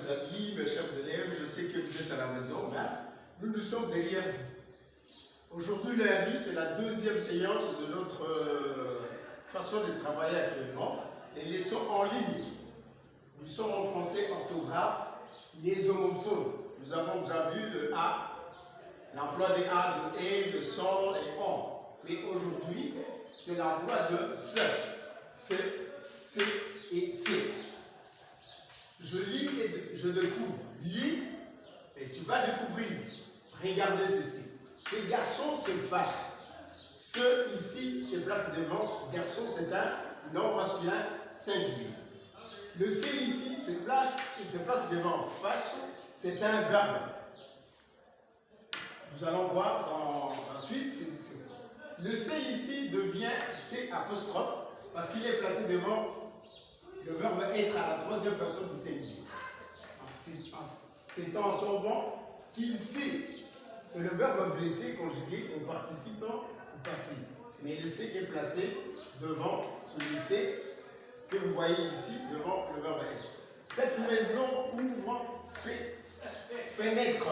amis, mes chers élèves, je sais que vous êtes à la maison, hein? Nous sommes derrière vous. Aujourd'hui, lundi, c'est la deuxième séance de notre façon de travailler actuellement. Les leçons en ligne. Nous sommes en français orthographe, les homophones. Nous avons déjà vu le A, l'emploi des A, de et, de son et on. Mais aujourd'hui, c'est l'emploi de ce, c et c. Je lis et je découvre. Lis et tu vas découvrir. Regardez ceci. Ces garçons se fâchent. Ce ici se place devant. Garçon, c'est un nom masculin singulier. Le C ici se place devant. Fâche, c'est un verbe. Nous allons voir dans la suite. Le C ici devient C apostrophe parce qu'il est placé devant le verbe être à la troisième personne du singulier. C'est en tombant qu'il sait. C'est le verbe blessé conjugué au participe au passé. Mais le C est placé devant ce C que vous voyez ici devant le verbe être. Cette maison ouvre ses fenêtres.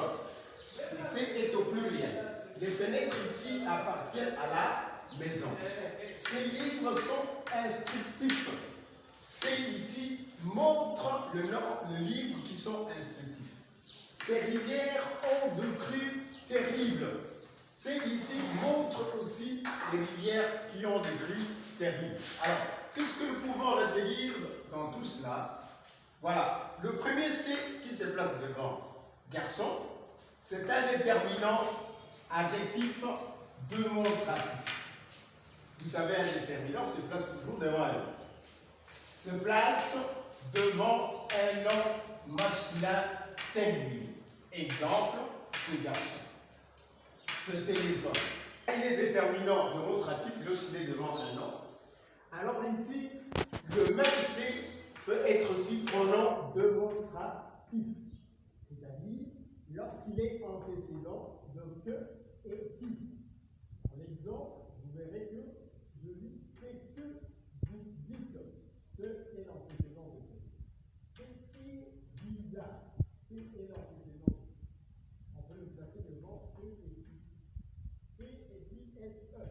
Le C est au pluriel. Les fenêtres ici appartiennent à la maison. Ces livres sont instructifs. C ici montre le livre qui sont instructifs. Ces rivières ont de crues terribles. C ici montre aussi les rivières qui ont des crues terribles. Alors, qu'est-ce que nous pouvons retenir dans tout cela? Voilà, le premier C qui se place devant garçon, c'est un déterminant adjectif démonstratif. Vous savez, un déterminant se place toujours devant un. Se place devant un nom masculin singulier. Exemple, ce garçon. Ce téléphone. Il est déterminant démonstratif lorsqu'il est devant un nom. Alors ici, le même C peut être aussi pronom démonstratif. C'est-à-dire lorsqu'il est antécédent de que et qui. Par exemple, vous verrez que je lis c'est que vous dites. Ce est l'antécédent de que. C'est qui est bizarre. C'est est l'antécédent de que. On peut le placer devant que et qui. C et qui SE.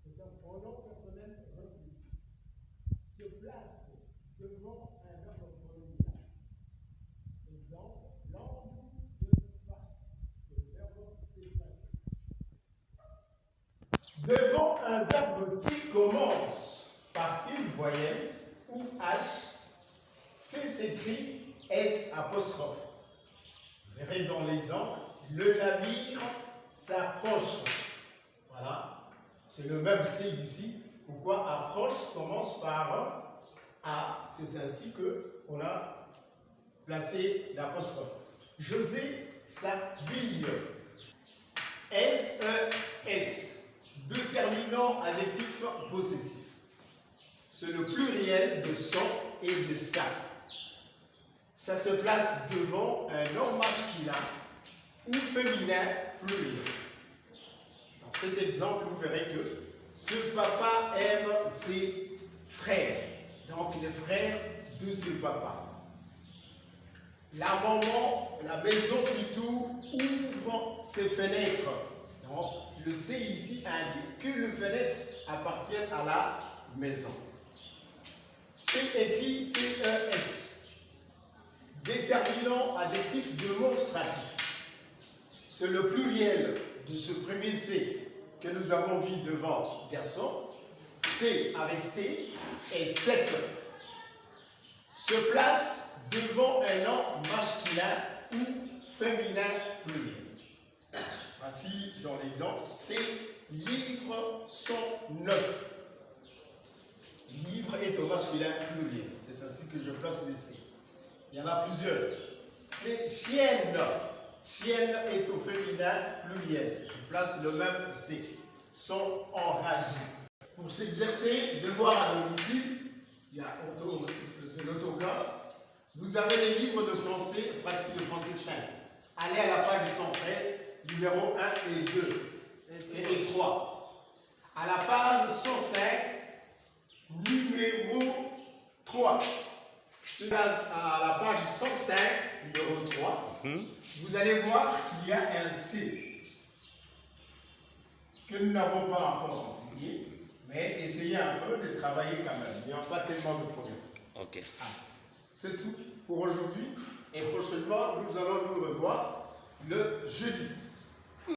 C'est un pronom personnel réfléchi. Se place devant un verbe pronominal. Exemple, l'angle de face. C'est le verbe s'effacer. Devant un verbe qui commence par une voyelle ou H, C s'écrit S apostrophe. Vous verrez dans l'exemple, le navire s'approche. Voilà, c'est le même C ici. Pourquoi approche commence par A? C'est ainsi qu'on a placé l'apostrophe. José s'habille. S-E-S. Déterminant adjectif possessif. C'est le pluriel de son et de sa. Ça se place devant un nom masculin ou féminin pluriel. Dans cet exemple, vous verrez que ce papa aime ses frères. Donc, il est frère de ce papa. La maman, la maison plutôt, ouvre ses fenêtres. Donc, le C ici indique que les fenêtres appartiennent à la maison. C écrit C-E-S. Déterminant adjectif démonstratif. C'est le pluriel de ce premier C que nous avons vu devant garçon. C avec T et sec. Se place devant un nom masculin ou féminin pluriel. Voici dans l'exemple, ces livres sont neufs. Livre est au masculin pluriel. C'est ainsi que je place les C. Il y en a plusieurs. C'est chienne. Chienne est au féminin pluriel. Je place le même C. Sont enragés. Pour s'exercer, devoir à domicile, il y a de l'autographe. Vous avez les livres de français, pratique de français 5. Allez à la page 113. Numéro 1 et 2 et 3. À la page 105, numéro 3. À la page 105, 5, numéro 3, vous allez voir qu'il y a un C que nous n'avons pas encore enseigné, mais essayez un peu de travailler quand même. Il n'y a pas tellement de problèmes. Ok. C'est tout pour aujourd'hui. Et prochainement, nous allons nous revoir le jeudi.